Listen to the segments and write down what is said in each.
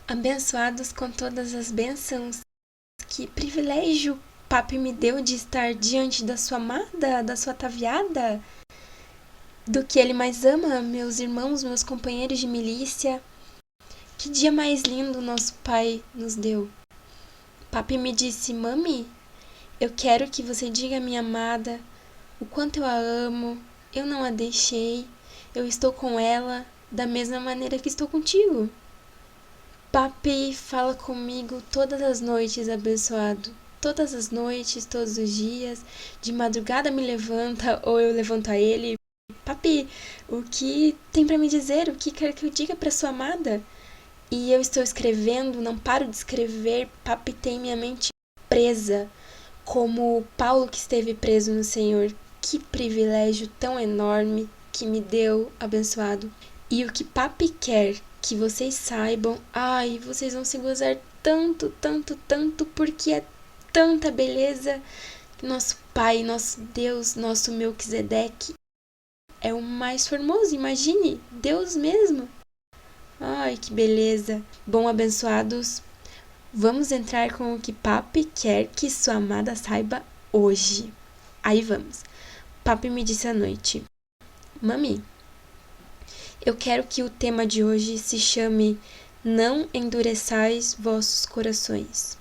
Abençoados com todas as bênçãos, que privilégio Papi me deu de estar diante da sua amada, da sua ataviada, do que ele mais ama, meus irmãos, meus companheiros de milícia. Que dia mais lindo nosso Pai nos deu. Papi me disse: Mami, eu quero que você diga à minha amada o quanto eu a amo, eu não a deixei, eu estou com ela da mesma maneira que estou contigo. Papi fala comigo todas as noites, abençoado. Todas as noites, todos os dias. De madrugada me levanta ou eu levanto a ele. Papi, o que tem para me dizer? O que quer que eu diga para sua amada? E eu estou escrevendo, não paro de escrever. Papi tem minha mente presa, como Paulo que esteve preso no Senhor. Que privilégio tão enorme que me deu, abençoado. E o que Papi quer que vocês saibam, ai, vocês vão se gozar tanto, tanto, tanto, porque é tanta beleza. Nosso Pai, nosso Deus, nosso Melquisedeque é o mais formoso, imagine, Deus mesmo. Ai, que beleza. Bom, abençoados, vamos entrar com o que Papi quer que sua amada saiba hoje. Aí vamos. Papi me disse à noite: Mami, eu quero que o tema de hoje se chame Não endureçais vossos corações.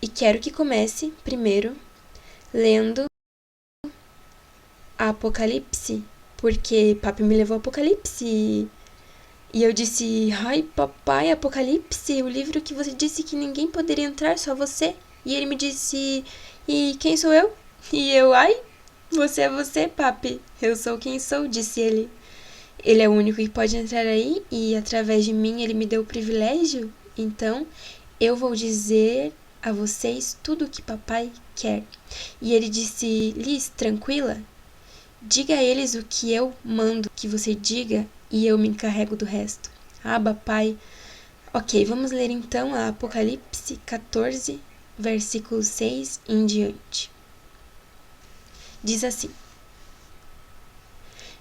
E quero que comece, primeiro, lendo a Apocalipse, porque papi me levou ao Apocalipse. E eu disse: ai, papai, Apocalipse, o livro que você disse que ninguém poderia entrar, só você. E ele me disse: e quem sou eu? E eu: ai, você é você, papi. Eu sou quem sou, disse ele. Ele é o único que pode entrar aí e através de mim ele me deu o privilégio. Então, eu vou dizer a vocês tudo o que papai quer. E ele disse: Liz, tranquila, diga a eles o que eu mando que você diga e eu me encarrego do resto. Aba, pai. Ok, vamos ler então a Apocalipse 14, versículo 6 em diante. Diz assim: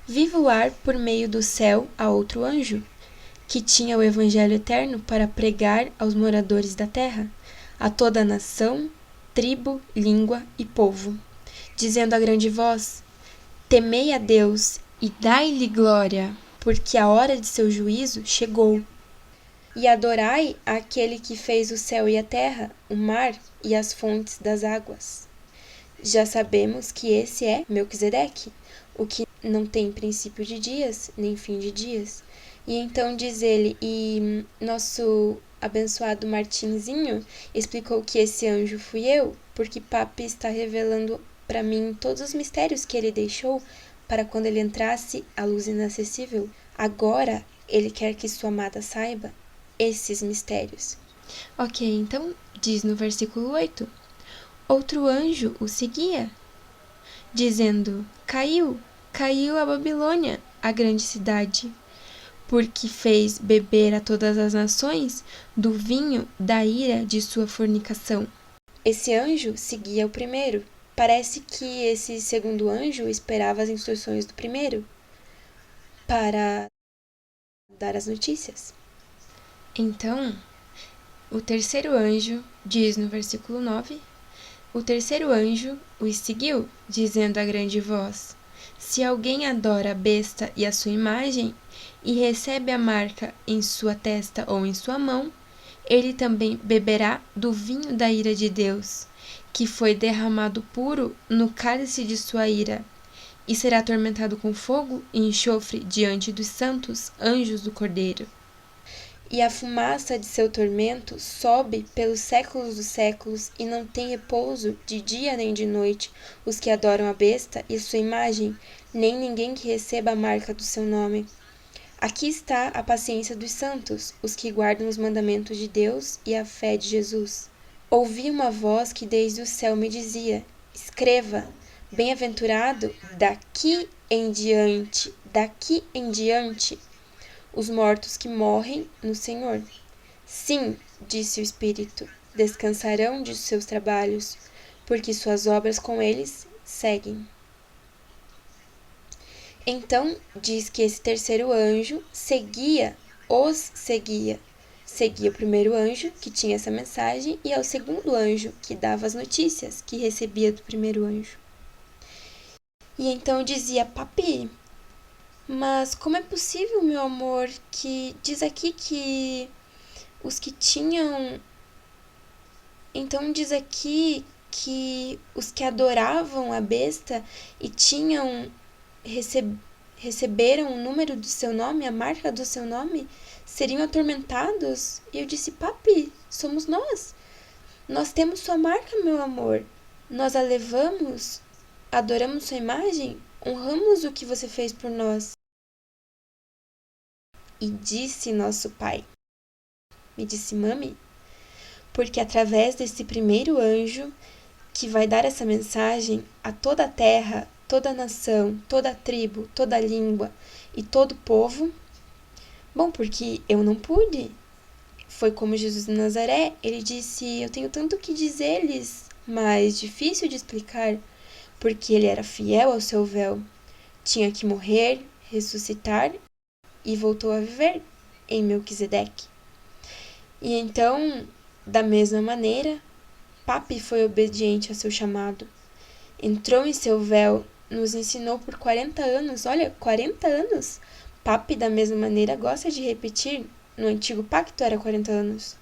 Vi voar por meio do céu a outro anjo, que tinha o evangelho eterno para pregar aos moradores da terra, a toda a nação, tribo, língua e povo, dizendo a grande voz: Temei a Deus e dai-lhe glória, porque a hora de seu juízo chegou. E adorai aquele que fez o céu e a terra, o mar e as fontes das águas. Já sabemos que esse é Melquisedeque, o que não tem princípio de dias, nem fim de dias. E então diz ele, e nosso abençoado Martinzinho explicou que esse anjo fui eu, porque Papi está revelando para mim todos os mistérios que ele deixou para quando ele entrasse a luz inacessível. Agora ele quer que sua amada saiba esses mistérios. Ok, então diz no versículo 8: Outro anjo o seguia, dizendo: Caiu, caiu a Babilônia, a grande cidade, porque fez beber a todas as nações do vinho da ira de sua fornicação. Esse anjo seguia o primeiro. Parece que esse segundo anjo esperava as instruções do primeiro para dar as notícias. Então, o terceiro anjo diz no versículo 9: O terceiro anjo os seguiu, dizendo a grande voz: Se alguém adora a besta e a sua imagem, e recebe a marca em sua testa ou em sua mão, ele também beberá do vinho da ira de Deus, que foi derramado puro no cálice de sua ira, e será atormentado com fogo e enxofre diante dos santos anjos do Cordeiro. E a fumaça de seu tormento sobe pelos séculos dos séculos, e não tem repouso de dia nem de noite os que adoram a besta e sua imagem, nem ninguém que receba a marca do seu nome. Aqui está a paciência dos santos, os que guardam os mandamentos de Deus e a fé de Jesus. Ouvi uma voz que desde o céu me dizia: Escreva, bem-aventurado daqui em diante, os mortos que morrem no Senhor. Sim, disse o Espírito, descansarão de seus trabalhos, porque suas obras com eles seguem. Então diz que esse terceiro anjo os seguia, seguia o primeiro anjo, que tinha essa mensagem, e ao segundo anjo, que dava as notícias, que recebia do primeiro anjo. E então eu dizia: papi, mas como é possível, meu amor, que diz aqui que os que tinham... Então diz aqui que os que adoravam a besta e tinham receberam o número do seu nome, a marca do seu nome, seriam atormentados? E eu disse: papi, somos nós. Nós temos sua marca, meu amor. Nós a levamos, adoramos sua imagem, honramos o que você fez por nós. E disse nosso pai, me disse: mami, porque através desse primeiro anjo que vai dar essa mensagem a toda a terra, toda a nação, toda a tribo, toda a língua e todo o povo. Bom, porque eu não pude. Foi como Jesus de Nazaré. Ele disse: eu tenho tanto que dizer-lhes, mas difícil de explicar, porque ele era fiel ao seu véu. Tinha que morrer, ressuscitar e voltou a viver em Melquisedeque. E então, da mesma maneira, papi foi obediente a seu chamado. Entrou em seu véu, nos ensinou por 40 anos. Olha, 40 anos! Papi, da mesma maneira, gosta de repetir. No antigo pacto era 40 anos.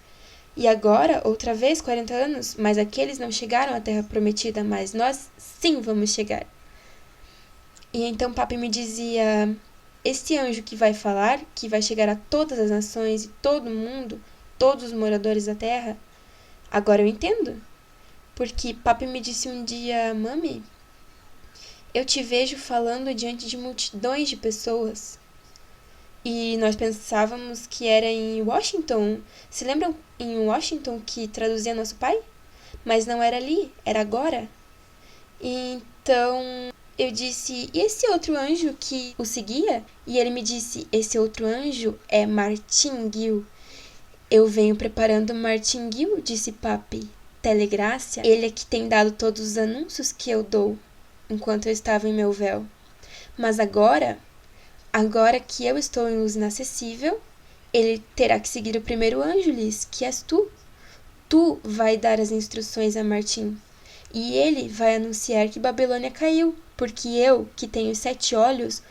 E agora, outra vez, 40 anos, mas aqueles não chegaram à terra prometida, mas nós sim vamos chegar. E então papi me dizia: este anjo que vai falar, que vai chegar a todas as nações e todo mundo, todos os moradores da terra, agora eu entendo. Porque papi me disse um dia: mami, eu te vejo falando diante de multidões de pessoas. E nós pensávamos que era em Washington. Se lembram em Washington que traduzia nosso pai? Mas não era ali, era agora. Então eu disse: e esse outro anjo que o seguia? E ele me disse: esse outro anjo é Martingale. Eu venho preparando Martingale, disse papi. Telegrácia, ele é que tem dado todos os anúncios que eu dou enquanto eu estava em meu véu. Mas agora que eu estou em luz inacessível, ele terá que seguir o primeiro anjo, Liz, que és tu. Tu vai dar as instruções a Martim. E ele vai anunciar que Babilônia caiu, porque eu, que tenho 7 olhos,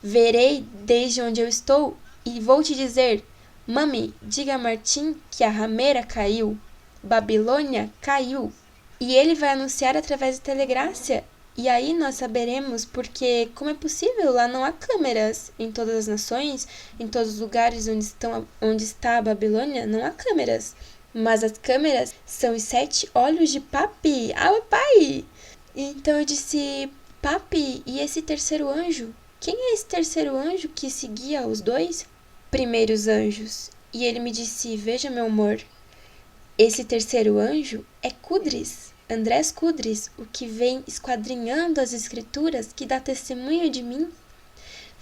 verei desde onde eu estou e vou te dizer: mami, diga a Martim que a rameira caiu, Babilônia caiu. E ele vai anunciar através de telegrácia. E aí nós saberemos, porque como é possível? Lá não há câmeras em todas as nações, em todos os lugares onde está a Babilônia, não há câmeras. Mas as câmeras são os 7 olhos de papi. Ah, pai! Então eu disse: papi, e esse terceiro anjo? Quem é esse terceiro anjo que seguia os 2 primeiros anjos? E ele me disse: veja, meu amor, esse terceiro anjo é Cudris, Andrés Cudris, o que vem esquadrinhando as escrituras, que dá testemunho de mim.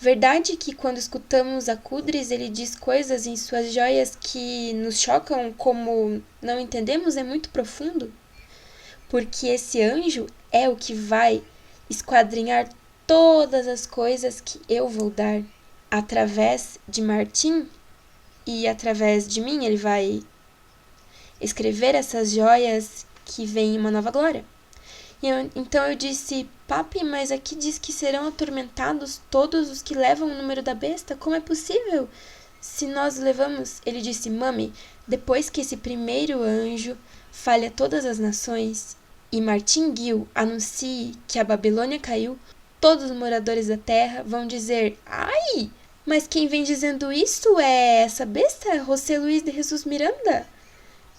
Verdade que quando escutamos a Cudris, ele diz coisas em suas joias que nos chocam, como não entendemos, é muito profundo. Porque esse anjo é o que vai esquadrinhar todas as coisas que eu vou dar através de Martim, e através de mim ele vai escrever essas joias que vêm em uma nova glória. Então eu disse: papi, mas aqui diz que serão atormentados todos os que levam o número da besta. Como é possível? Se nós levamos... Ele disse: mami, depois que esse primeiro anjo fale a todas as nações e Martingale anuncie que a Babilônia caiu, todos os moradores da terra vão dizer: ai, mas quem vem dizendo isso é essa besta, José Luiz de Jesus Miranda?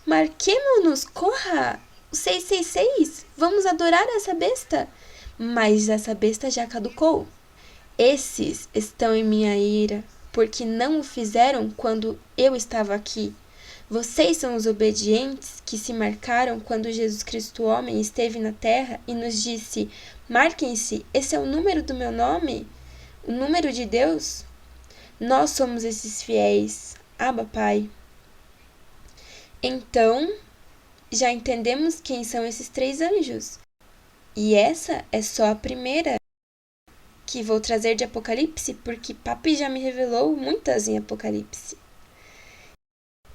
Marquemo-nos, corra! O 666, vamos adorar essa besta. Mas essa besta já caducou. Esses estão em minha ira, porque não o fizeram quando eu estava aqui. Vocês são os obedientes que se marcaram quando Jesus Cristo homem esteve na terra e nos disse: marquem-se, esse é o número do meu nome, o número de Deus. Nós somos esses fiéis. Abba, Pai. Então, já entendemos quem são esses 3 anjos. E essa é só a primeira que vou trazer de Apocalipse, porque papi já me revelou muitas em Apocalipse.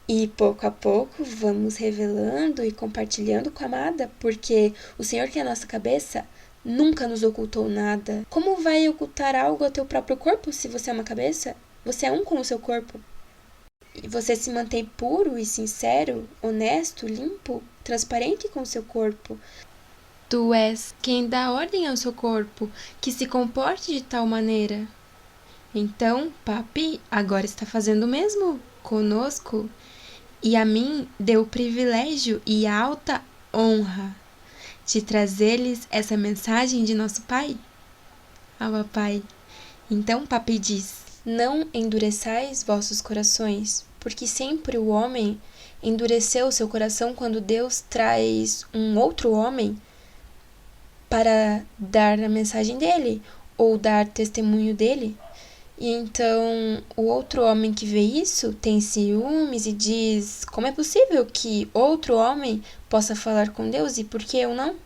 E pouco a pouco vamos revelando e compartilhando com a amada, porque o Senhor, que é a nossa cabeça, nunca nos ocultou nada. Como vai ocultar algo ao teu próprio corpo se você é uma cabeça? Você é um com o seu corpo. E você se mantém puro e sincero, honesto, limpo, transparente com o seu corpo. Tu és quem dá ordem ao seu corpo, que se comporte de tal maneira. Então, papi agora está fazendo o mesmo conosco. E a mim deu o privilégio e a alta honra de trazer-lhes essa mensagem de nosso Pai. Papai. Então, papi diz: não endureçais vossos corações, porque sempre o homem endureceu seu coração quando Deus traz um outro homem para dar a mensagem dele ou dar testemunho dele. E então o outro homem que vê isso tem ciúmes e diz: como é possível que outro homem possa falar com Deus e por que eu não?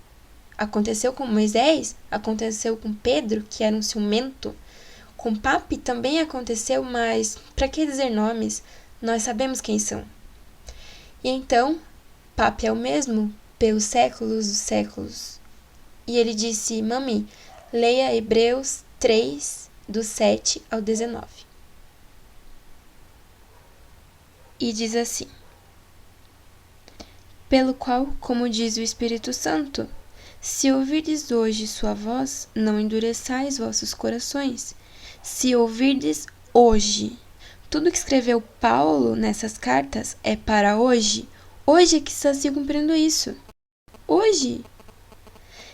Aconteceu com Moisés, aconteceu com Pedro, que era um ciumento. Com Papi também aconteceu, mas para que dizer nomes? Nós sabemos quem são. E então, Papi é o mesmo pelos séculos dos séculos. E ele disse: mami, leia Hebreus 3, do 7 ao 19. E diz assim: pelo qual, como diz o Espírito Santo, se ouvirdes hoje sua voz, não endureçais vossos corações. Se ouvirdes hoje, tudo que escreveu Paulo nessas cartas é para hoje. Hoje é que está se cumprindo isso. Hoje.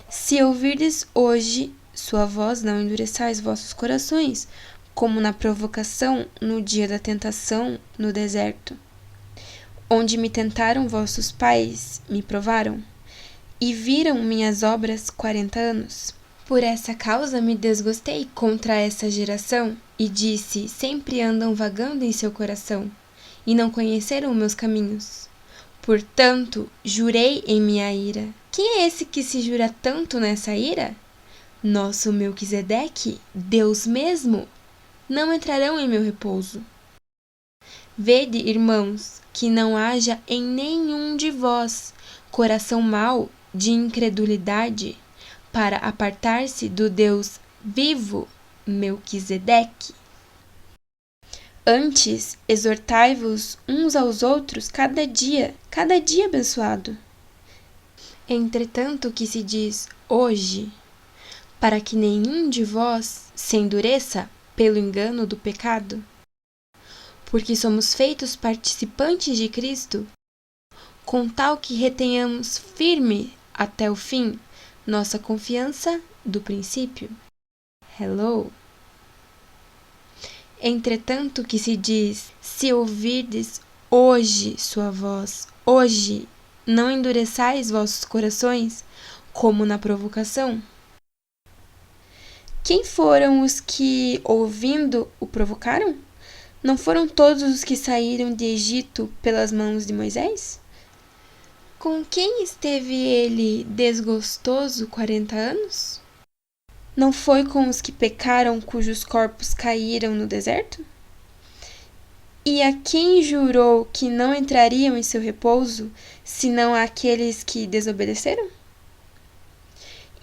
Se ouvirdes hoje sua voz, não endureçais vossos corações, como na provocação no dia da tentação no deserto, onde me tentaram vossos pais, me provaram, e viram minhas obras 40 anos. Por essa causa me desgostei contra essa geração, e disse: sempre andam vagando em seu coração, e não conheceram meus caminhos. Portanto, jurei em minha ira. Quem é esse que se jura tanto nessa ira? Nosso Melquisedeque, Deus mesmo, não entrarão em meu repouso. Vede, irmãos, que não haja em nenhum de vós coração mau de incredulidade, para apartar-se do Deus vivo, Melquisedeque. Antes, exortai-vos uns aos outros cada dia abençoado. Entretanto, que se diz hoje, para que nenhum de vós se endureça pelo engano do pecado, porque somos feitos participantes de Cristo, com tal que retenhamos firme até o fim nossa confiança do princípio. Hello. Entretanto, que se diz: se ouvirdes hoje sua voz, hoje, não endureçais vossos corações, como na provocação. Quem foram os que, ouvindo, o provocaram? Não foram todos os que saíram de Egito pelas mãos de Moisés? Com quem esteve ele desgostoso 40 anos? Não foi com os que pecaram cujos corpos caíram no deserto? E a quem jurou que não entrariam em seu repouso, senão àqueles que desobedeceram?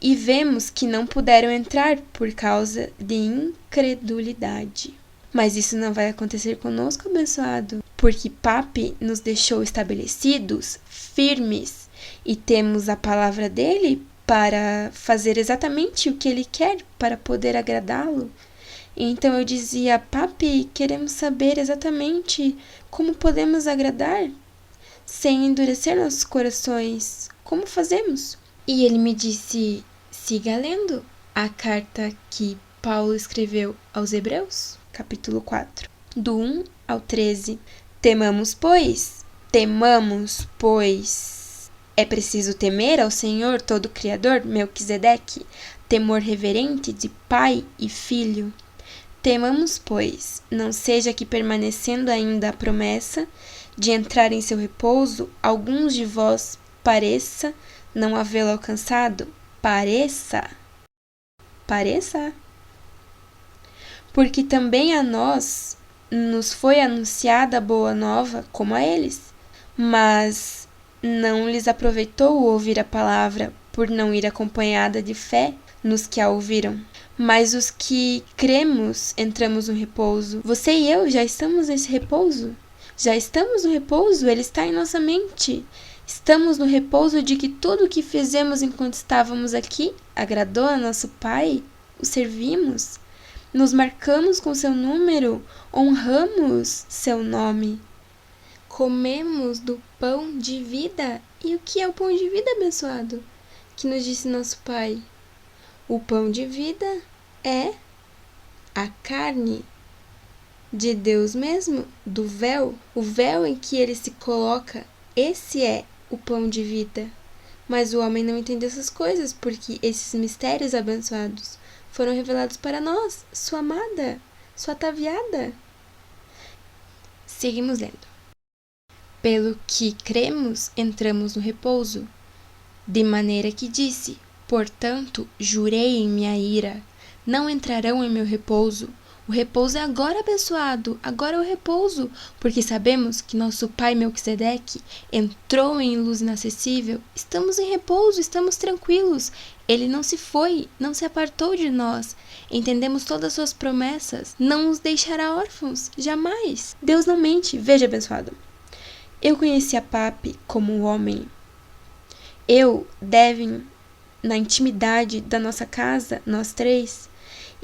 E vemos que não puderam entrar por causa de incredulidade. Mas isso não vai acontecer conosco, abençoado, porque Papi nos deixou estabelecidos, firmes, e temos a palavra dele para fazer exatamente o que ele quer para poder agradá-lo. Então eu dizia: Papi, queremos saber exatamente como podemos agradar sem endurecer nossos corações. Como fazemos? E ele me disse: siga lendo a carta que Paulo escreveu aos Hebreus, capítulo 4, do 1 ao 13. Temamos, pois, é preciso temer ao Senhor Todo-Criador, Melquisedeque, temor reverente de pai e filho. Temamos, pois, não seja que, permanecendo ainda a promessa de entrar em seu repouso, alguns de vós pareça não havê-lo alcançado. Pareça. Porque também a nós nos foi anunciada a boa nova como a eles, mas não lhes aproveitou ouvir a palavra por não ir acompanhada de fé nos que a ouviram. Mas os que cremos entramos no repouso. Você e eu já estamos nesse repouso. Já estamos no repouso, ele está em nossa mente. Estamos no repouso de que tudo o que fizemos enquanto estávamos aqui agradou a nosso Pai, o servimos, nos marcamos com seu número, honramos seu nome. Comemos do pão de vida. E o que é o pão de vida, abençoado? Que nos disse nosso Pai. O pão de vida é a carne de Deus mesmo, do véu, o véu em que ele se coloca. Esse é o pão de vida. Mas o homem não entende essas coisas, porque esses mistérios abençoados foram revelados para nós, sua amada, sua ataviada. Seguimos lendo. Pelo que cremos, entramos no repouso. De maneira que disse, portanto, jurei em minha ira, não entrarão em meu repouso. O repouso é agora, abençoado, agora é o repouso, porque sabemos que nosso pai Melquisedeque entrou em luz inacessível. Estamos em repouso, estamos tranquilos. Ele não se foi, não se apartou de nós. Entendemos todas as suas promessas, não nos deixará órfãos, jamais. Deus não mente, veja, abençoado. Eu conheci a Papi como um homem. Devin, na intimidade da nossa casa, nós três,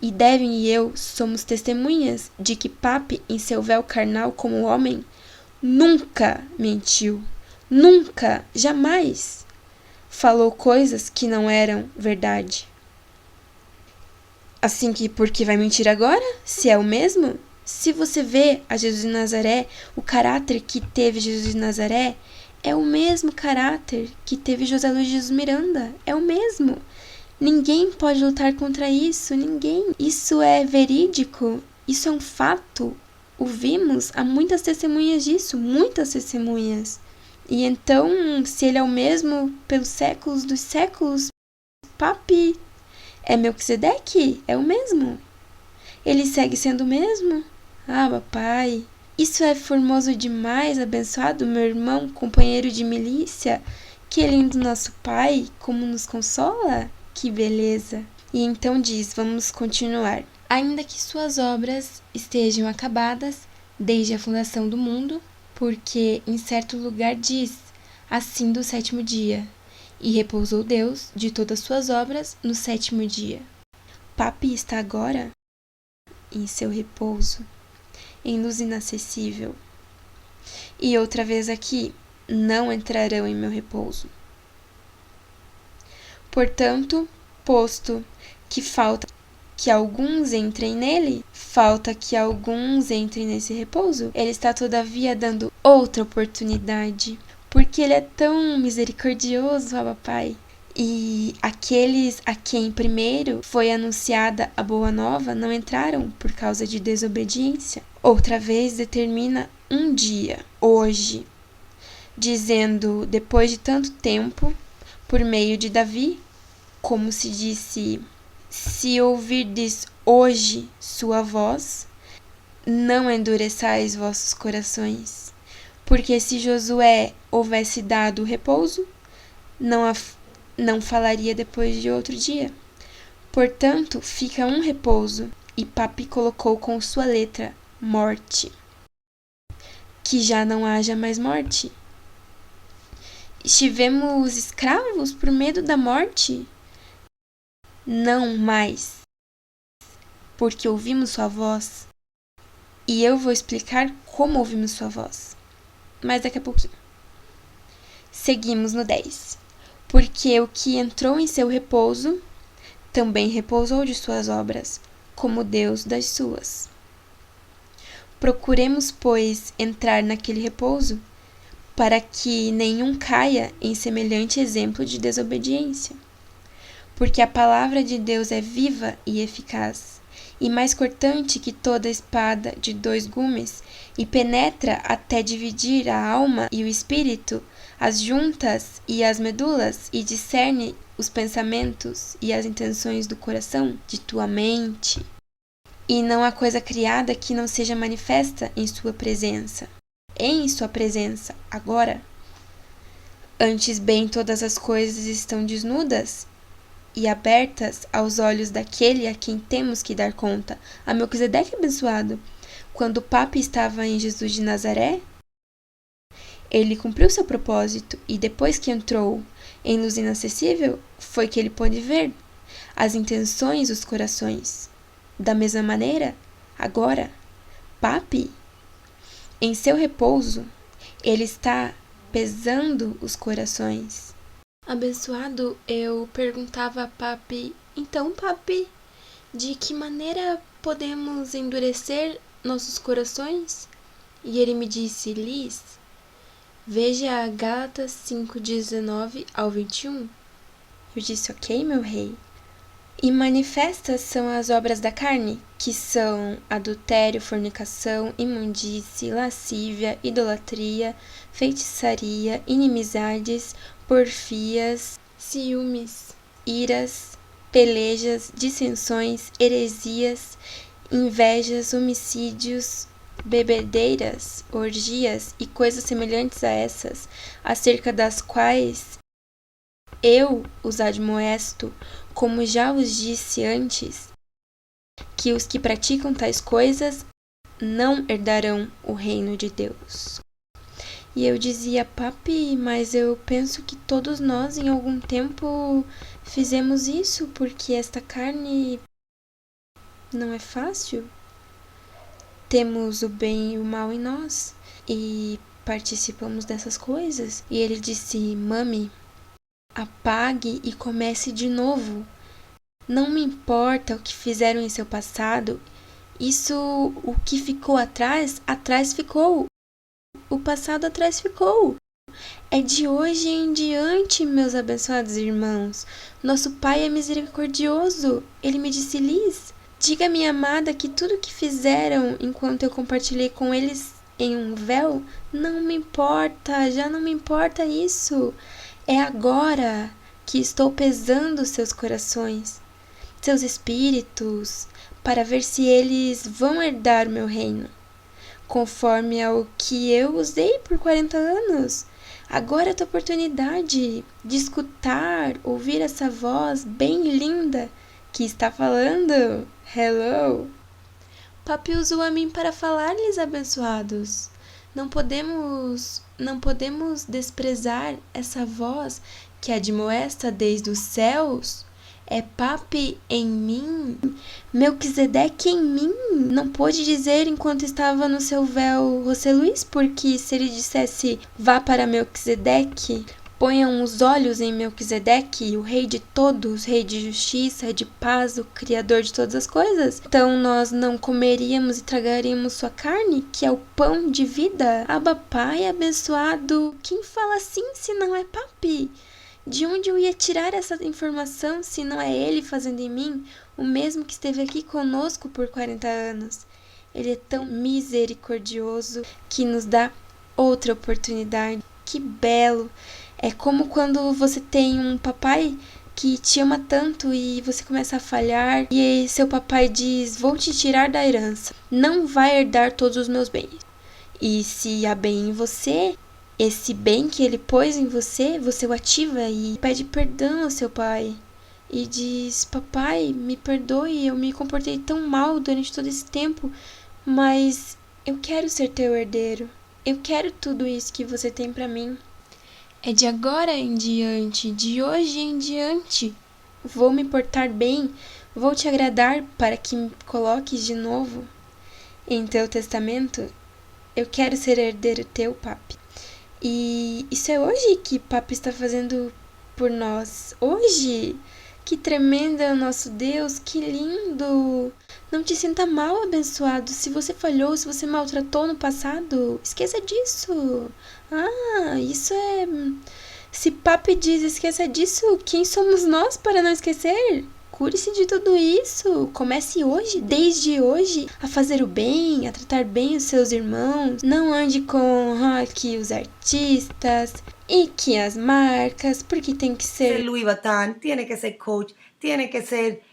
e Devin e eu somos testemunhas de que Papi, em seu véu carnal como homem, nunca mentiu, nunca, jamais falou coisas que não eram verdade. Assim que por que vai mentir agora, se é o mesmo? Se você vê a Jesus de Nazaré, o caráter que teve Jesus de Nazaré é o mesmo caráter que teve José Luiz de Jesus Miranda, é o mesmo. Ninguém pode lutar contra isso, ninguém. Isso é verídico, isso é um fato. Ouvimos, há muitas testemunhas disso, muitas testemunhas. E então, se ele é o mesmo pelos séculos dos séculos, Papi é Melquisedeque, é o mesmo. Ele segue sendo o mesmo? Ah, papai, isso é formoso demais, abençoado, meu irmão, companheiro de milícia. Que lindo nosso pai, como nos consola. Que beleza! E então diz, vamos continuar. Ainda que suas obras estejam acabadas desde a fundação do mundo, porque em certo lugar diz, assim do sétimo dia, e repousou Deus de todas suas obras no sétimo dia. Papi está agora em seu repouso, em luz inacessível. E outra vez aqui, não entrarão em meu repouso. Portanto, posto que falta que alguns entrem nele, falta que alguns entrem nesse repouso, ele está todavia dando outra oportunidade, porque ele é tão misericordioso, ó papai. E aqueles a quem primeiro foi anunciada a boa nova não entraram por causa de desobediência. Outra vez determina um dia, hoje, dizendo, depois de tanto tempo, por meio de Davi, como se disse, se ouvirdes hoje sua voz, não endureçais vossos corações. Porque se Josué houvesse dado repouso, não falaria depois de outro dia. Portanto, fica um repouso, e Papi colocou com sua letra, morte. Que já não haja mais morte. Estivemos escravos por medo da morte? Não mais, porque ouvimos sua voz. E eu vou explicar como ouvimos sua voz, mas daqui a pouquinho. Seguimos no 10. Porque o que entrou em seu repouso, também repousou de suas obras, como Deus das suas. Procuremos, pois, entrar naquele repouso, para que nenhum caia em semelhante exemplo de desobediência. Porque a palavra de Deus é viva e eficaz, e mais cortante que toda espada de 2 gumes, e penetra até dividir a alma e o espírito, as juntas e as medulas, e discerne os pensamentos e as intenções do coração, de tua mente. E não há coisa criada que não seja manifesta em sua presença. Em sua presença, agora. Antes bem, todas as coisas estão desnudas e abertas aos olhos daquele a quem temos que dar conta, a Melquisedeque abençoado. Quando o Papa estava em Jesus de Nazaré, ele cumpriu seu propósito e depois que entrou em luz inacessível, foi que ele pôde ver as intenções dos corações. Da mesma maneira, agora, Papi, em seu repouso, ele está pesando os corações. Abençoado, eu perguntava a Papi, então, Papi, de que maneira podemos endurecer nossos corações? E ele me disse, Liz, veja Gálatas 5:19 ao 21. Eu disse, ok, meu rei. E manifestas são as obras da carne, que são adultério, fornicação, imundície, lascívia, idolatria, feitiçaria, inimizades, porfias, ciúmes, iras, pelejas, dissensões, heresias, invejas, homicídios, bebedeiras, orgias e coisas semelhantes a essas, acerca das quais eu os admoesto, como já os disse antes, que os que praticam tais coisas não herdarão o reino de Deus. E eu dizia, Papi, mas eu penso que todos nós em algum tempo fizemos isso, porque esta carne não é fácil. Temos o bem e o mal em nós e participamos dessas coisas. E ele disse, Mami, apague e comece de novo. Não me importa o que fizeram em seu passado. Isso, o que ficou atrás, atrás ficou. O passado atrás ficou. É de hoje em diante, meus abençoados irmãos. Nosso Pai é misericordioso. Ele me disse, Liz, diga à minha amada que tudo que fizeram enquanto eu compartilhei com eles em um véu, não me importa, já não me importa isso. É agora que estou pesando seus corações, seus espíritos, para ver se eles vão herdar o meu reino, conforme ao que eu usei por 40 anos. Agora é a tua oportunidade de escutar, ouvir essa voz bem linda que está falando. Hello! Papi usou a mim para falar-lhes, abençoados. Não podemos desprezar essa voz que admoesta desde os céus. É Papi em mim, Melquisedeque em mim. Não pôde dizer enquanto estava no seu véu, José Luiz, porque se ele dissesse, vá para Melquisedeque, ponham os olhos em Melquisedeque, o rei de todos, rei de justiça, rei de paz, o criador de todas as coisas. Então nós não comeríamos e tragaríamos sua carne, que é o pão de vida. Abba Pai abençoado, quem fala assim se não é Papi? De onde eu ia tirar essa informação se não é ele fazendo em mim o mesmo que esteve aqui conosco por 40 anos? Ele é tão misericordioso que nos dá outra oportunidade. Que belo! É como quando você tem um papai que te ama tanto e você começa a falhar e seu papai diz, vou te tirar da herança, não vai herdar todos os meus bens. E se há bem em você, esse bem que ele pôs em você, você o ativa e pede perdão ao seu pai. E diz, papai, me perdoe, eu me comportei tão mal durante todo esse tempo, mas eu quero ser teu herdeiro. Eu quero tudo isso que você tem pra mim. É de agora em diante, de hoje em diante. Vou me portar bem, vou te agradar para que me coloques de novo em teu testamento. Eu quero ser herdeiro teu, papi. E isso é hoje que Papi está fazendo por nós. Hoje! Que tremendo é o nosso Deus, que lindo! Não te sinta mal, abençoado. Se você falhou, se você maltratou no passado, esqueça disso. Isso é... Se Papi diz esqueça disso, quem somos nós para não esquecer? Cure-se de tudo isso. Comece hoje, desde hoje, a fazer o bem, a tratar bem os seus irmãos. Não ande com que os artistas e que as marcas, porque tem que ser Louis Vuitton, tiene que ser Coach, tiene que ser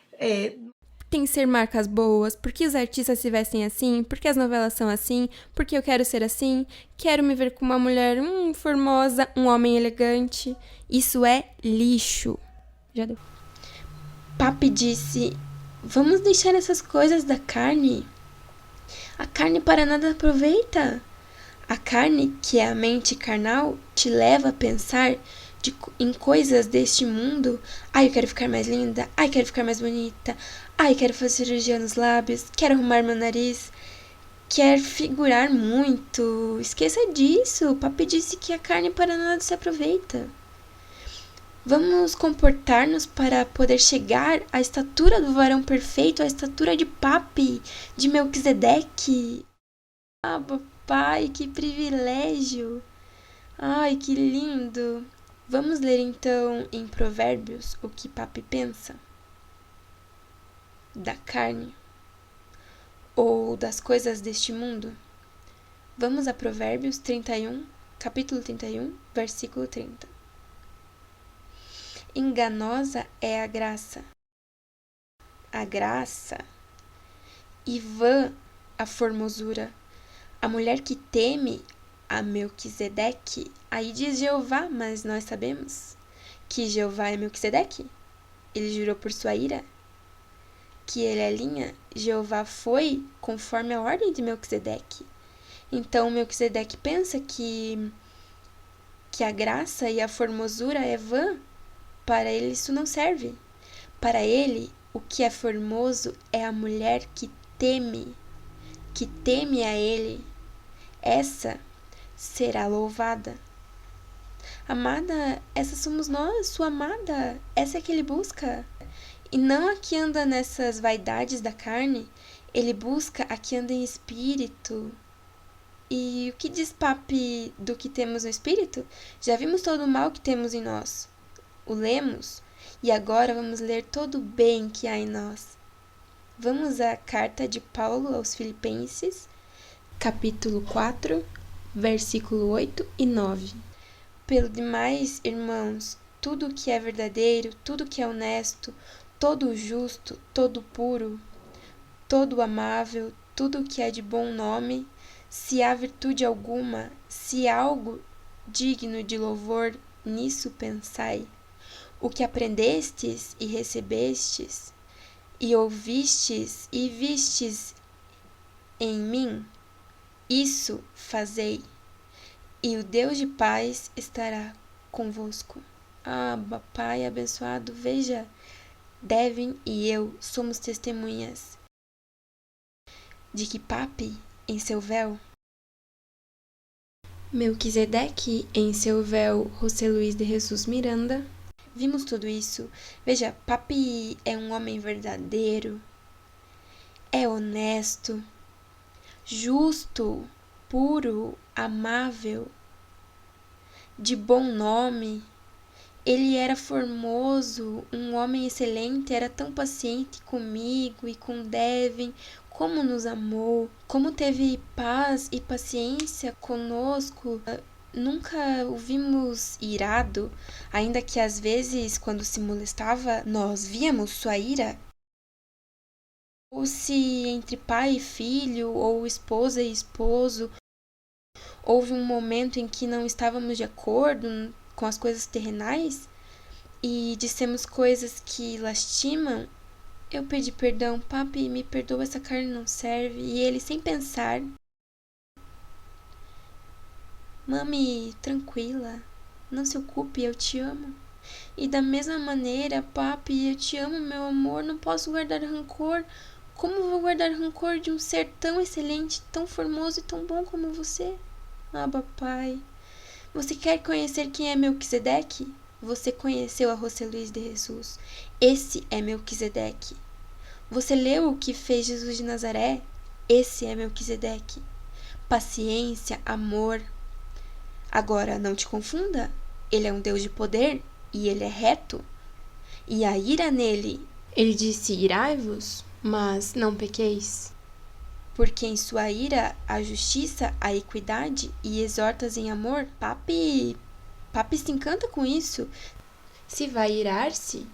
tem que ser marcas boas? Por que os artistas se vestem assim? Por que as novelas são assim? Por que eu quero ser assim? Quero me ver com uma mulher formosa, um homem elegante. Isso é lixo. Já deu. Papi disse, vamos deixar essas coisas da carne. A carne para nada aproveita. A carne, que é a mente carnal, te leva a pensar em coisas deste mundo. Ai, eu quero ficar mais linda. Ai, quero ficar mais bonita. Ai, quero fazer cirurgia nos lábios. Quero arrumar meu nariz. Quer figurar muito. Esqueça disso. O papi disse que a carne para nada se aproveita. Vamos comportar-nos para poder chegar à estatura do varão perfeito, à estatura de papi, de Melquisedeque. Ah, papai, que privilégio! Ai, que lindo! Vamos ler então em Provérbios o que papi pensa da carne ou das coisas deste mundo. Vamos a Provérbios 31, capítulo 31, versículo 30. Enganosa é a graça, e vã a formosura. A mulher que teme a Melquisedeque, aí diz Jeová, mas nós sabemos que Jeová é Melquisedeque. Ele jurou por sua ira que ele alinha. Jeová foi conforme a ordem de Melquisedeque. Então Melquisedeque pensa que a graça e a formosura é vã. Para ele isso não serve. Para ele, o que é formoso é a mulher que teme a ele. Essa será louvada. Amada, essa somos nós, sua amada. Essa é que ele busca. E não a que anda nessas vaidades da carne. Ele busca a que anda em espírito. E o que diz papi do que temos no espírito? Já vimos todo o mal que temos em nós. O lemos, e agora vamos ler todo o bem que há em nós. Vamos à carta de Paulo aos Filipenses, capítulo 4, versículo 8 e 9. Pelo demais, irmãos, tudo o que é verdadeiro, tudo o que é honesto, todo o justo, todo o puro, todo o amável, tudo o que é de bom nome, se há virtude alguma, se há algo digno de louvor, nisso pensai. O que aprendestes e recebestes, e ouvistes e vistes em mim, isso fazei, e o Deus de paz estará convosco. Ah, Pai abençoado, veja, Devin e eu somos testemunhas de que papi em seu véu, Melquisedeque em seu véu, José Luiz de Jesus Miranda. Vimos tudo isso. Veja, papi é um homem verdadeiro, é honesto, justo, puro, amável, de bom nome. Ele era formoso, um homem excelente, era tão paciente comigo e com Devin, como nos amou, como teve paz e paciência conosco. Nunca o vimos irado, ainda que às vezes, quando se molestava, nós víamos sua ira. Ou se entre pai e filho, ou esposa e esposo, houve um momento em que não estávamos de acordo com as coisas terrenais e dissemos coisas que lastimam, eu pedi perdão, papi, me perdoa, essa carne não serve. E ele, sem pensar, mami, tranquila, não se ocupe, eu te amo. E da mesma maneira, papi, eu te amo, meu amor, não posso guardar rancor. Como vou guardar rancor de um ser tão excelente, tão formoso e tão bom como você? Ah, papai, você quer conhecer quem é Melquisedeque? Você conheceu a José Luiz de Jesus. Esse é Melquisedeque. Você leu o que fez Jesus de Nazaré? Esse é Melquisedeque. Paciência, amor. Agora, não te confunda. Ele é um Deus de poder e ele é reto. E a ira nele. Ele disse, irai-vos, mas não pequeis. Porque em sua ira há justiça, há equidade e exortas em amor. Papi se encanta com isso. Se vai irar-se,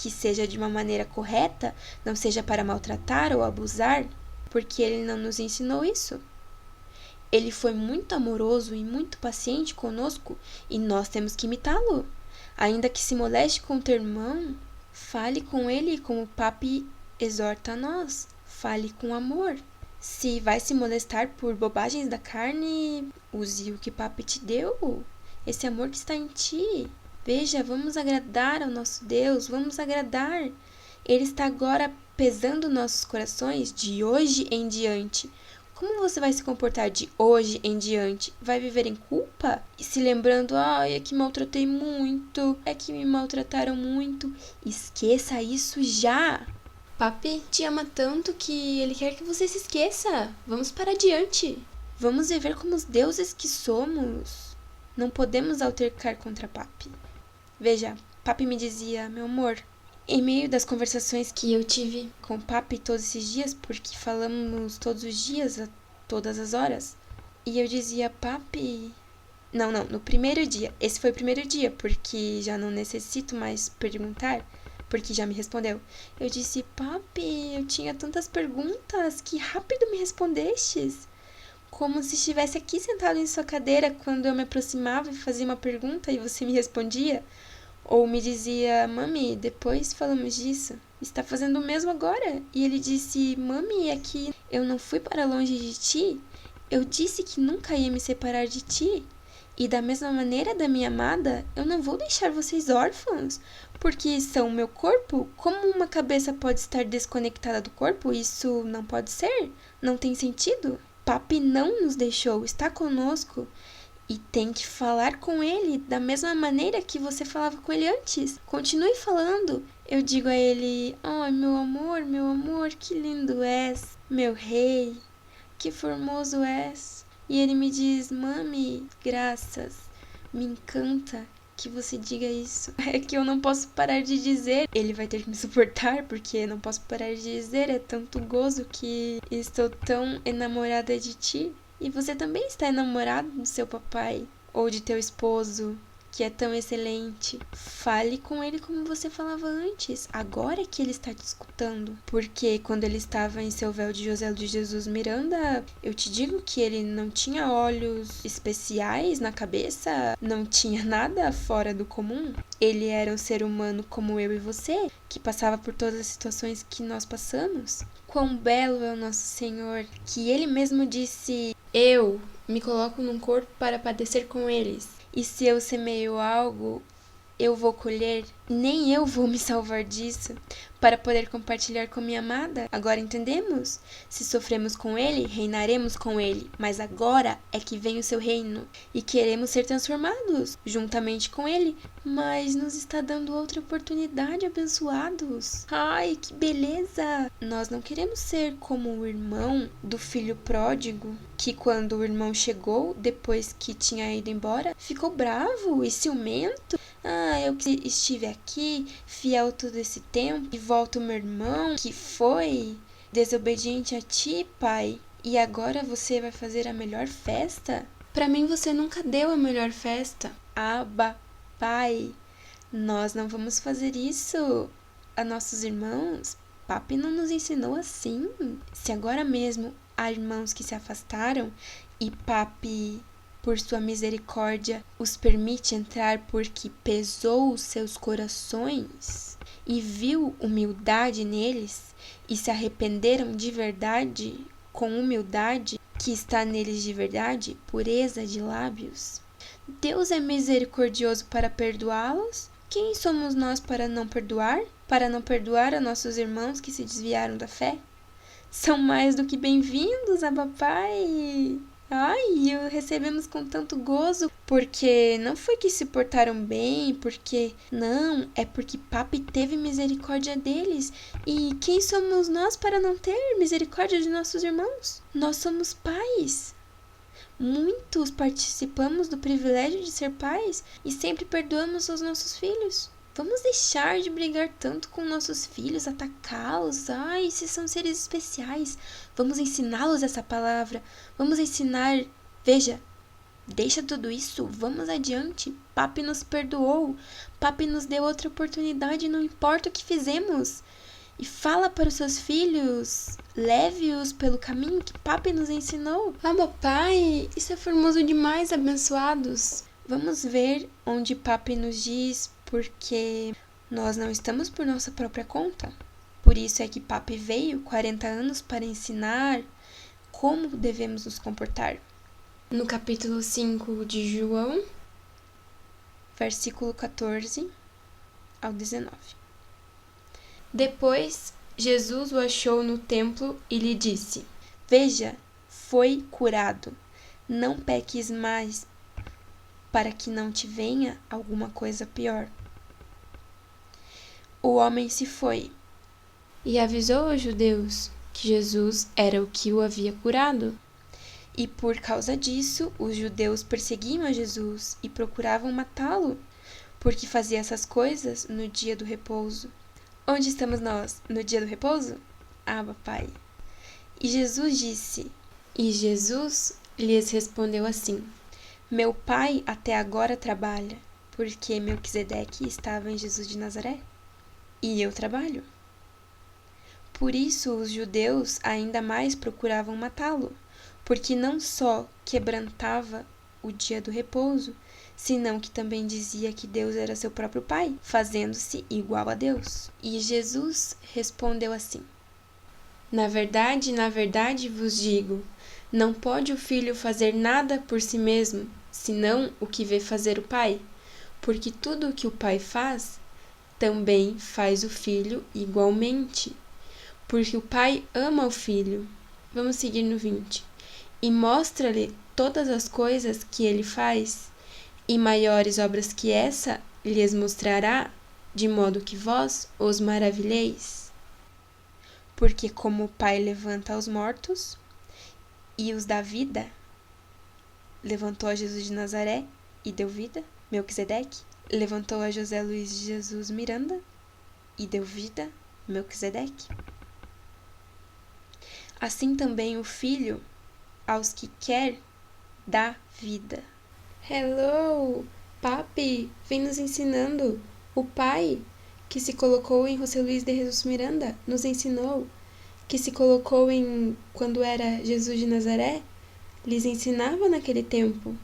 que seja de uma maneira correta, não seja para maltratar ou abusar, porque ele não nos ensinou isso. Ele foi muito amoroso e muito paciente conosco e nós temos que imitá-lo. Ainda que se moleste com o teu irmão, fale com ele como o papi exorta a nós. Fale com amor. Se vai se molestar por bobagens da carne, use o que papi te deu. Esse amor que está em ti. Veja, vamos agradar ao nosso Deus, vamos agradar. Ele está agora pesando nossos corações de hoje em diante. Como você vai se comportar de hoje em diante? Vai viver em culpa? E se lembrando, é que maltratei muito, é que me maltrataram muito. Esqueça isso já! Papi te ama tanto que ele quer que você se esqueça. Vamos para adiante. Vamos viver como os deuses que somos. Não podemos altercar contra Papi. Veja, Papi me dizia, meu amor, em meio das conversações que eu tive com o Papi todos esses dias, porque falamos todos os dias, a todas as horas, e eu dizia, Papi... Não, no primeiro dia. Esse foi o primeiro dia, porque já não necessito mais perguntar, porque já me respondeu. Eu disse, Papi, eu tinha tantas perguntas, que rápido me respondestes. Como se estivesse aqui sentado em sua cadeira quando eu me aproximava e fazia uma pergunta e você me respondia. Ou me dizia, mami, depois falamos disso. Está fazendo o mesmo agora. E ele disse, mami, é que eu não fui para longe de ti. Eu disse que nunca ia me separar de ti. E da mesma maneira, da minha amada, eu não vou deixar vocês órfãos. Porque são o meu corpo. Como uma cabeça pode estar desconectada do corpo? Isso não pode ser. Não tem sentido. Papi não nos deixou, está conosco. E tem que falar com ele da mesma maneira que você falava com ele antes. Continue falando. Eu digo a ele, meu amor, que lindo és. Meu rei, que formoso és. E ele me diz, mami, graças. Me encanta que você diga isso. É que eu não posso parar de dizer. Ele vai ter que me suportar, porque não posso parar de dizer. É tanto gozo que estou tão enamorada de ti. E você também está enamorado do seu papai ou de teu esposo, que é tão excelente. Fale com ele como você falava antes. Agora é que ele está te escutando. Porque quando ele estava em seu véu de José de Jesus Miranda, eu te digo que ele não tinha olhos especiais na cabeça, não tinha nada fora do comum. Ele era um ser humano como eu e você, que passava por todas as situações que nós passamos. Quão belo é o nosso Senhor, que ele mesmo disse, eu me coloco num corpo para padecer com eles. E se eu semeio algo, eu vou colher. Nem eu vou me salvar disso para poder compartilhar com minha amada. Agora entendemos? Se sofremos com ele, reinaremos com ele. Mas agora é que vem o seu reino. E queremos ser transformados juntamente com ele. Mas nos está dando outra oportunidade, abençoados. Ai, que beleza! Nós não queremos ser como o irmão do filho pródigo, que quando o irmão chegou, depois que tinha ido embora, ficou bravo e ciumento. Eu que estive aqui, fiel todo esse tempo, e volta o meu irmão, que foi desobediente a ti, pai, e agora você vai fazer a melhor festa? Para mim você nunca deu a melhor festa. Abba, pai, nós não vamos fazer isso a nossos irmãos. Papi não nos ensinou assim. Se agora mesmo há irmãos que se afastaram e Papi, por sua misericórdia, os permite entrar porque pesou os seus corações e viu humildade neles e se arrependeram de verdade, com humildade que está neles de verdade, pureza de lábios. Deus é misericordioso para perdoá-los? Quem somos nós para não perdoar? Para não perdoar a nossos irmãos que se desviaram da fé? São mais do que bem-vindos, Abba Pai! E recebemos com tanto gozo, porque não foi que se portaram bem, é porque Papi teve misericórdia deles. E quem somos nós para não ter misericórdia de nossos irmãos? Nós somos pais. Muitos participamos do privilégio de ser pais e sempre perdoamos os nossos filhos. Vamos deixar de brigar tanto com nossos filhos, atacá-los. Esses são seres especiais. Vamos ensiná-los essa palavra. Vamos ensinar. Veja, Deixa tudo isso, vamos adiante. Papi nos perdoou. Papi nos deu outra oportunidade, não importa o que fizemos. E fala para os seus filhos, leve-os pelo caminho que Papi nos ensinou. Ah, pai, isso é formoso demais, abençoados. Vamos ver onde Papi nos diz, porque nós não estamos por nossa própria conta. Por isso é que Papi veio 40 anos para ensinar como devemos nos comportar. No capítulo 5 de João, versículo 14 ao 19. Depois, Jesus o achou no templo e lhe disse: Veja, foi curado. Não peques mais, para que não te venha alguma coisa pior. O homem se foi e avisou aos judeus que Jesus era o que o havia curado. E por causa disso, os judeus perseguiam a Jesus e procuravam matá-lo, porque fazia essas coisas no dia do repouso. Onde estamos nós? No dia do repouso? Pai. E Jesus lhes respondeu assim: Meu pai até agora trabalha, porque Melquisedeque estava em Jesus de Nazaré, e eu trabalho. Por isso os judeus ainda mais procuravam matá-lo, porque não só quebrantava o dia do repouso, senão que também dizia que Deus era seu próprio Pai, fazendo-se igual a Deus. E Jesus respondeu assim: na verdade vos digo, não pode o filho fazer nada por si mesmo, senão o que vê fazer o Pai, porque tudo o que o Pai faz, também faz o filho igualmente. Porque o Pai ama o filho. Vamos seguir no 20. E mostra-lhe todas as coisas que ele faz, e maiores obras que essa lhes mostrará, de modo que vós os maravilheis. Porque como o Pai levanta os mortos e os dá vida, levantou a Jesus de Nazaré e deu vida, Melquisedeque, levantou a José Luiz de Jesus Miranda e deu vida, Melquisedeque. Assim também o Filho, aos que quer, dá vida. Hello, Papi, vem nos ensinando. O Pai, que se colocou em José Luiz de Jesus Miranda, nos ensinou. Que se colocou em quando era Jesus de Nazaré, lhes ensinava naquele tempo.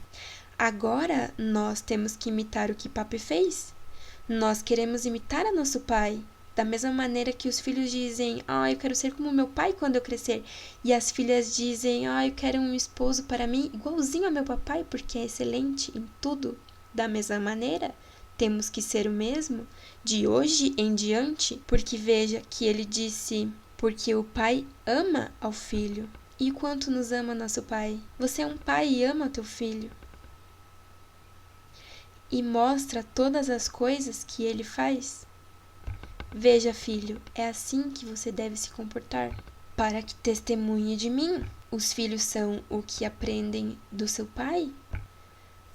Agora nós temos que imitar o que Papi fez. Nós queremos imitar a nosso Pai. Da mesma maneira que os filhos dizem, eu quero ser como meu pai quando eu crescer. E as filhas dizem, eu quero um esposo para mim igualzinho ao meu papai, porque é excelente em tudo. Da mesma maneira, temos que ser o mesmo de hoje em diante, porque veja que ele disse, porque o pai ama ao filho. E quanto nos ama nosso pai? Você é um pai e ama o teu filho. E mostra todas as coisas que ele faz. Veja, filho, é assim que você deve se comportar, para que testemunhe de mim. Os filhos são o que aprendem do seu pai.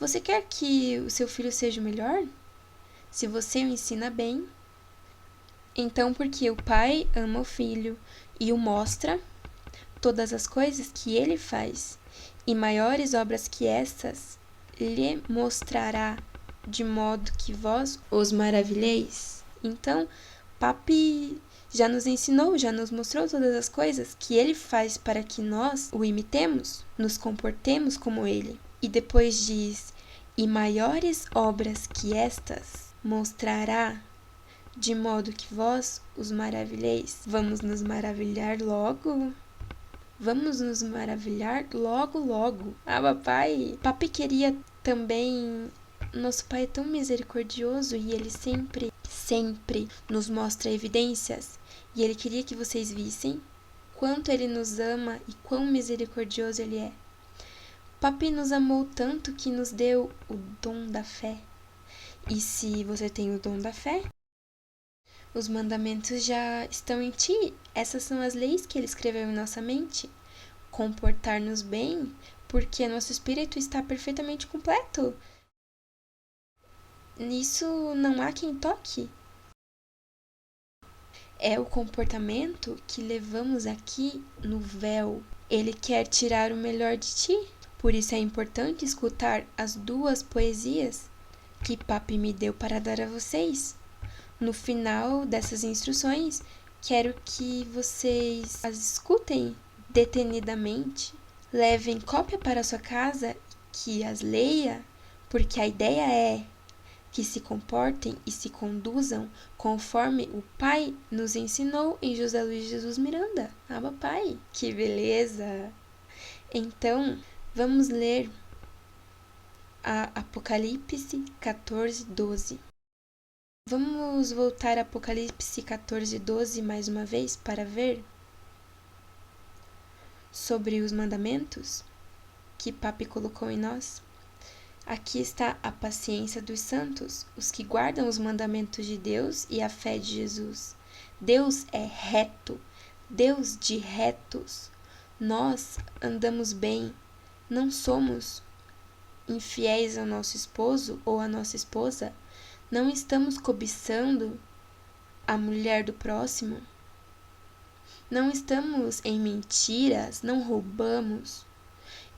Você quer que o seu filho seja o melhor? Se você o ensina bem, então porque o pai ama o filho e o mostra todas as coisas que ele faz, e maiores obras que estas lhe mostrará, de modo que vós os maravilheis. Então, Papi já nos ensinou, já nos mostrou todas as coisas que ele faz para que nós o imitemos, nos comportemos como ele. E depois diz, e maiores obras que estas mostrará, de modo que vós os maravilheis. Vamos nos maravilhar logo? Vamos nos maravilhar logo, logo. Papai! Papi queria também... Nosso pai é tão misericordioso e ele sempre nos mostra evidências. E ele queria que vocês vissem quanto ele nos ama e quão misericordioso ele é. Papi nos amou tanto que nos deu o dom da fé. E se você tem o dom da fé, os mandamentos já estão em ti. Essas são as leis que ele escreveu em nossa mente. Comportar-nos bem, porque nosso espírito está perfeitamente completo. Nisso não há quem toque. É o comportamento que levamos aqui no véu. Ele quer tirar o melhor de ti. Por isso é importante escutar as 2 poesias que papi me deu para dar a vocês. No final dessas instruções, quero que vocês as escutem detenidamente, levem cópia para sua casa, que as leia, porque a ideia é que se comportem e se conduzam conforme o Pai nos ensinou em José Luiz de Jesus Miranda. Ah, papai, que beleza! Então, vamos ler a Apocalipse 14:12. Vamos voltar a Apocalipse 14:12 mais uma vez para ver sobre os mandamentos que papi colocou em nós. Aqui está a paciência dos santos, os que guardam os mandamentos de Deus e a fé de Jesus. Deus é reto, Deus de retos. Nós andamos bem, não somos infiéis ao nosso esposo ou à nossa esposa, não estamos cobiçando a mulher do próximo, não estamos em mentiras, não roubamos.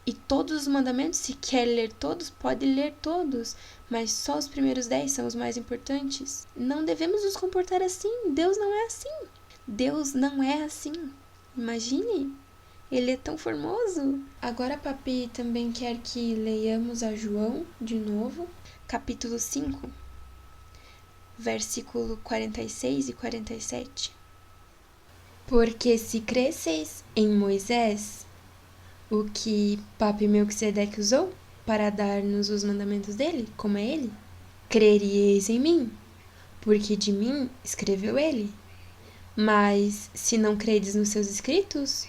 E todos os mandamentos, se quer ler todos, pode ler todos, mas só os primeiros 10 são os mais importantes. Não devemos nos comportar assim, Deus não é assim. Deus não é assim. Imagine, Ele é tão formoso. Agora papi também quer que leiamos a João de novo, capítulo 5, versículo 46 e 47. Porque se cresceis em Moisés, o que papi Melquisedeque usou para dar-nos os mandamentos dele, como é ele, creríeis em mim, porque de mim escreveu ele. Mas se não credes nos seus escritos,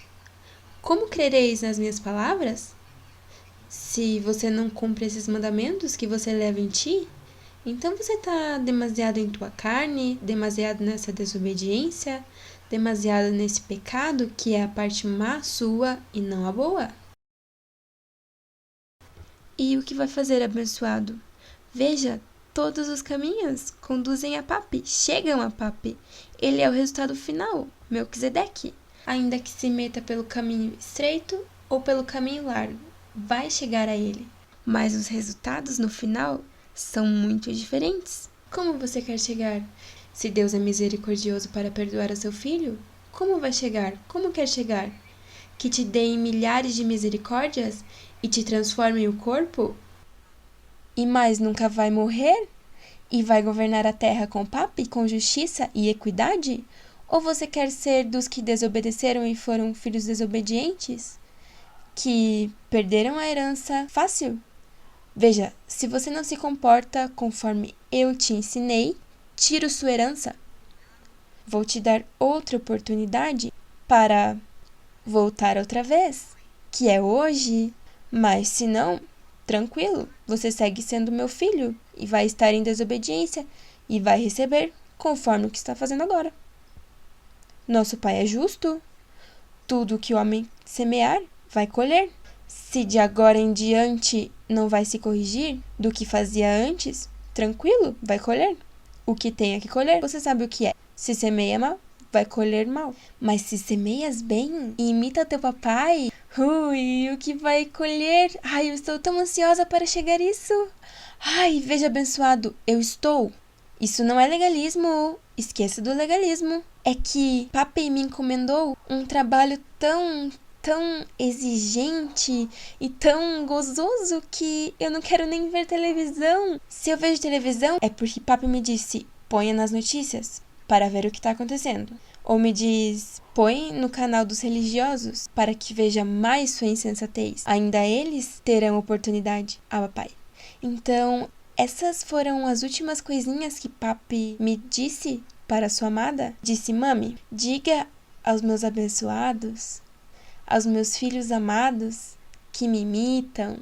como crereis nas minhas palavras? Se você não cumpre esses mandamentos que você leva em ti, então você está demasiado em tua carne, demasiado nessa desobediência, demasiado nesse pecado que é a parte má sua e não a boa. E o que vai fazer, abençoado? Veja, todos os caminhos conduzem a papi, chegam a papi. Ele é o resultado final, Melquisedeque. Ainda que se meta pelo caminho estreito ou pelo caminho largo, vai chegar a ele. Mas os resultados no final são muito diferentes. Como você quer chegar? Se Deus é misericordioso para perdoar a seu filho, como vai chegar? Como quer chegar? Que te dê milhares de misericórdias e te transforme o corpo? E mais nunca vai morrer? E vai governar a terra com papi, com justiça e equidade? Ou você quer ser dos que desobedeceram e foram filhos desobedientes? Que perderam a herança fácil? Veja, se você não se comporta conforme eu te ensinei, tiro sua herança. Vou te dar outra oportunidade para voltar outra vez, que é hoje. Mas se não, tranquilo, você segue sendo meu filho e vai estar em desobediência e vai receber conforme o que está fazendo agora. Nosso Pai é justo. Tudo que o homem semear, vai colher. Se de agora em diante não vai se corrigir do que fazia antes, tranquilo, vai colher. O que tenha que colher, você sabe o que é. Se semeia mal, vai colher mal. Mas se semeias bem e imita teu papai, o que vai colher? Ai, eu estou tão ansiosa para chegar nisso. Ai, veja, abençoado, eu estou. Isso não é legalismo. Esqueça do legalismo. É que papai me encomendou um trabalho tão exigente e tão gozoso que eu não quero nem ver televisão. Se eu vejo televisão, é porque papai me disse, ponha nas notícias para ver o que está acontecendo. Ou me diz, põe no canal dos religiosos para que veja mais sua insensatez. Ainda eles terão oportunidade. Ah, papai. Então, essas foram as últimas coisinhas que papi me disse para sua amada. Disse, mami, diga aos meus abençoados, aos meus filhos amados, que me imitam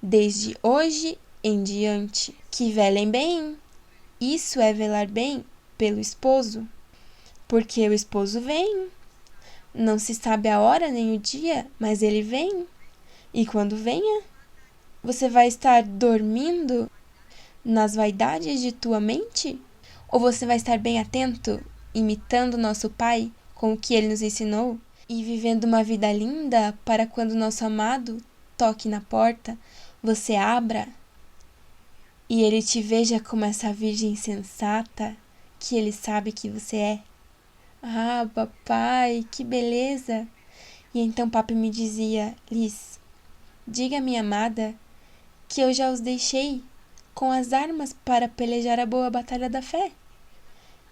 desde hoje em diante, que velem bem. Isso é velar bem pelo esposo, porque o esposo vem. Não se sabe a hora nem o dia, mas ele vem. E quando venha, você vai estar dormindo nas vaidades de tua mente? Ou você vai estar bem atento, imitando nosso Pai com o que ele nos ensinou e vivendo uma vida linda para quando nosso amado toque na porta, você abra e ele te veja como essa virgem sensata que ele sabe que você é. Ah, papai, que beleza! E então papai me dizia: Liz, diga à minha amada que eu já os deixei com as armas para pelejar a boa batalha da fé.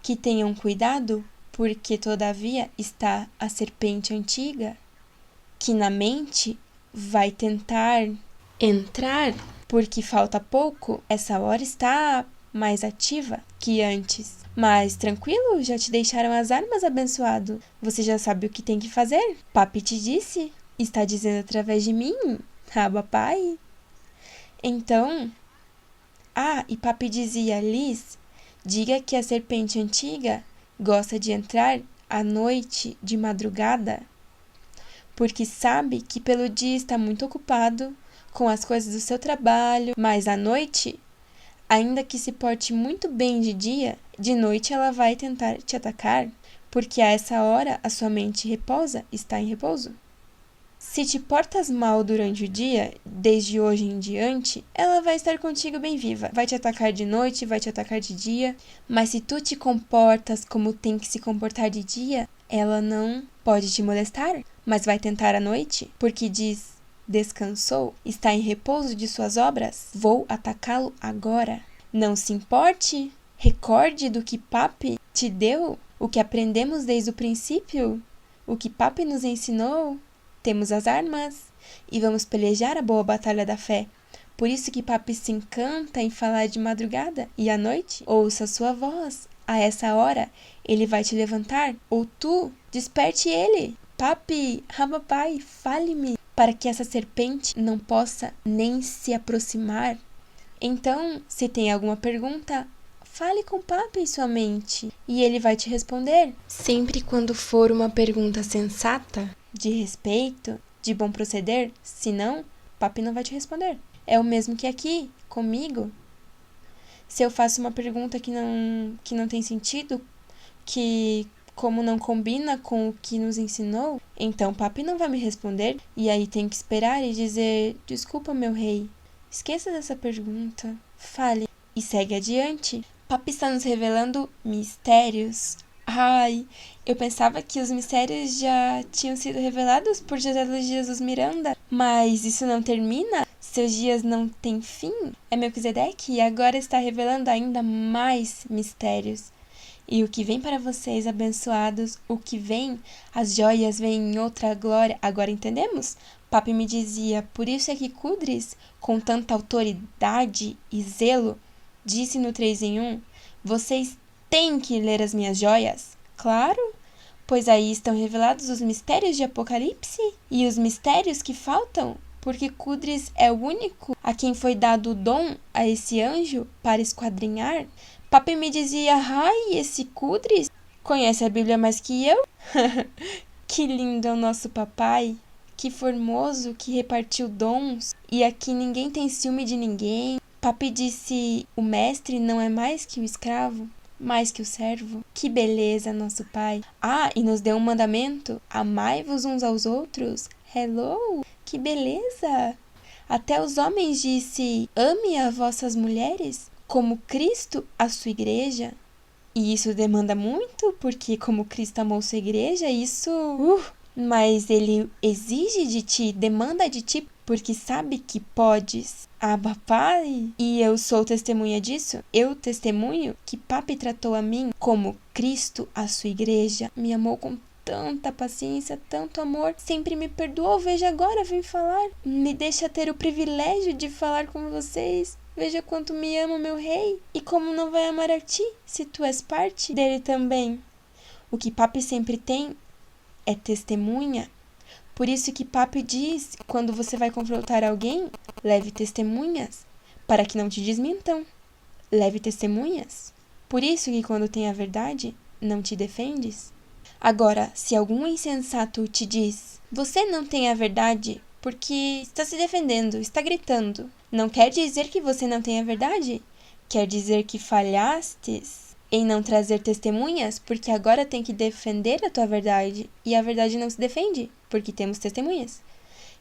Que tenham cuidado, porque todavia está a serpente antiga, que na mente vai tentar entrar, porque falta pouco, essa hora está mais ativa que antes. Mas tranquilo, já te deixaram as armas, abençoado. Você já sabe o que tem que fazer. Papi te disse, está dizendo através de mim. Ah, papai. Então, e papi dizia: Liz, diga que a serpente antiga gosta de entrar à noite, de madrugada, porque sabe que pelo dia está muito ocupado com as coisas do seu trabalho, mas à noite, ainda que se porte muito bem de dia, de noite ela vai tentar te atacar, porque a essa hora a sua mente repousa, está em repouso. Se te portas mal durante o dia, desde hoje em diante, ela vai estar contigo bem viva. Vai te atacar de noite, vai te atacar de dia. Mas se tu te comportas como tem que se comportar de dia, ela não pode te molestar, mas vai tentar à noite, porque diz: descansou, está em repouso de suas obras, vou atacá-lo agora. Não se importe, recorde do que papi te deu, o que aprendemos desde o princípio, o que papi nos ensinou. Temos as armas e vamos pelejar a boa batalha da fé. Por isso que papi se encanta em falar de madrugada e à noite. Ouça sua voz. A essa hora, ele vai te levantar. Ou tu, desperte ele. Papi, papai, fale-me, para que essa serpente não possa nem se aproximar. Então, se tem alguma pergunta, fale com papi somente e ele vai te responder. Sempre quando for uma pergunta sensata, de respeito, de bom proceder, senão, papi não vai te responder. É o mesmo que aqui, comigo. Se eu faço uma pergunta que não tem sentido, que como não combina com o que nos ensinou, então papi não vai me responder, e aí tem que esperar e dizer: desculpa, meu rei, esqueça dessa pergunta, fale e segue adiante. Papi está nos revelando mistérios. Ai, eu pensava que os mistérios já tinham sido revelados por José Luiz de Jesus Miranda, mas isso não termina? Seus dias não têm fim? É Melquisedeque e agora está revelando ainda mais mistérios. E o que vem para vocês, abençoados, o que vem, as joias vêm em outra glória. Agora entendemos? Papi me dizia: por isso é que Cudris, com tanta autoridade e zelo, disse no 3 em 1, vocês têm que ler as minhas joias. Claro, pois aí estão revelados os mistérios de Apocalipse e os mistérios que faltam, porque Cudris é o único a quem foi dado o dom a esse anjo para esquadrinhar. Papi me dizia: ai, esse Cudris conhece a Bíblia mais que eu? Que lindo é o nosso papai, que formoso, que repartiu dons, e aqui ninguém tem ciúme de ninguém. Papi disse: o mestre não é mais que o escravo, mais que o servo. Que beleza, nosso pai. E nos deu um mandamento: amai-vos uns aos outros. Hello, que beleza. Até os homens disse: ame as vossas mulheres, como Cristo a sua igreja. E isso demanda muito, porque como Cristo amou sua igreja, isso... mas ele exige de ti, demanda de ti, porque sabe que podes. Papai, e eu sou testemunha disso. Eu testemunho que papi tratou a mim como Cristo a sua igreja. Me amou com tanta paciência, tanto amor, sempre me perdoou. Veja agora, vem falar. Me deixa ter o privilégio de falar com vocês. Veja quanto me ama meu rei. E como não vai amar a ti, se tu és parte dele também. O que papi sempre tem é testemunha. Por isso que papi diz, quando você vai confrontar alguém, leve testemunhas, para que não te desmintam. Leve testemunhas. Por isso que quando tem a verdade, não te defendes. Agora, se algum insensato te diz: você não tem a verdade porque está se defendendo, está gritando, não quer dizer que você não tem a verdade. Quer dizer que falhastes em não trazer testemunhas, porque agora tem que defender a tua verdade. E a verdade não se defende, porque temos testemunhas.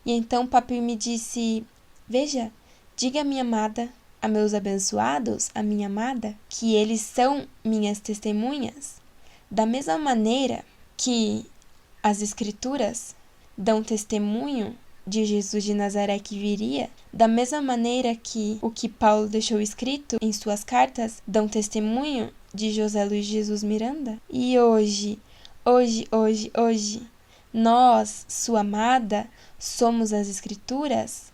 E então papi me disse: veja, diga a minha amada, a meus abençoados, a minha amada, que eles são minhas testemunhas, da mesma maneira que as Escrituras dão testemunho de Jesus de Nazaré que viria, da mesma maneira que o que Paulo deixou escrito em suas cartas dão testemunho de José Luiz Jesus Miranda. E hoje, nós, sua amada, somos as Escrituras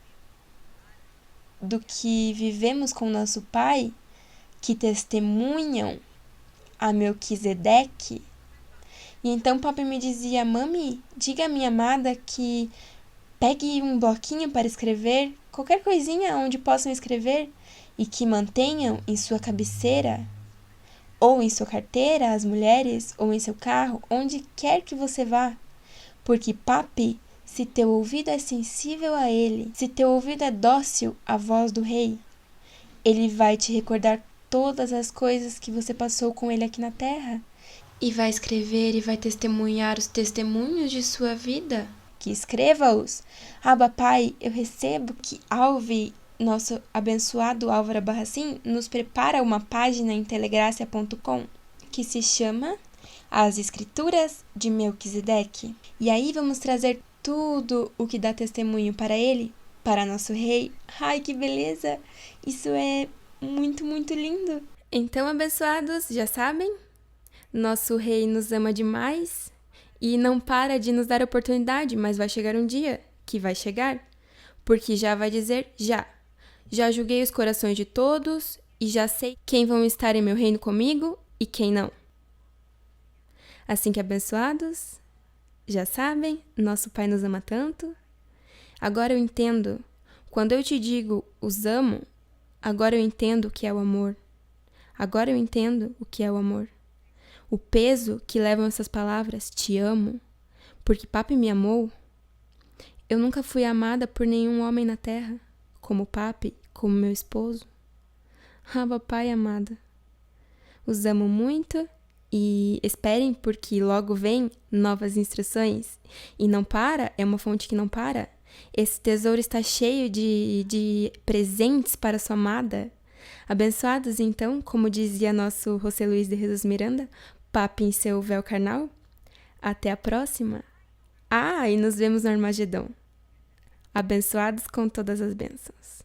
do que vivemos com nosso Pai, que testemunham a Melquisedeque. E então papai me dizia: mami, diga à minha amada que pegue um bloquinho para escrever, qualquer coisinha onde possam escrever, e que mantenham em sua cabeceira, ou em sua carteira, as mulheres, ou em seu carro, onde quer que você vá. Porque, papi, se teu ouvido é sensível a ele, se teu ouvido é dócil à voz do rei, ele vai te recordar todas as coisas que você passou com ele aqui na terra, e vai escrever e vai testemunhar os testemunhos de sua vida. Que escreva-os. Abba, Pai, eu recebo que Alve, nosso abençoado Álvaro Barracin, nos prepara uma página em telegracia.com que se chama As Escrituras de Melquisedeque. E aí vamos trazer tudo o que dá testemunho para ele, para nosso rei. Ai, que beleza! Isso é muito, muito lindo. Então, abençoados, já sabem? Nosso rei nos ama demais e não para de nos dar oportunidade, mas vai chegar um dia que vai chegar, porque já vai dizer já. Já julguei os corações de todos e já sei quem vão estar em meu reino comigo e quem não. Assim que abençoados, já sabem, nosso Pai nos ama tanto. Agora eu entendo, quando eu te digo os amo, agora eu entendo o que é o amor. Agora eu entendo o que é o amor. O peso que levam essas palavras, te amo, porque papi me amou. Eu nunca fui amada por nenhum homem na terra, como papi, como meu esposo. Ah, papai amada, os amo muito e esperem porque logo vem novas instruções. E não para, é uma fonte que não para. Esse tesouro está cheio de presentes para sua amada. Abençoados, então, como dizia nosso José Luiz de Jesus Miranda, papi em seu véu carnal. Até a próxima. Ah, e nos vemos no Armagedon. Abençoados com todas as bênçãos.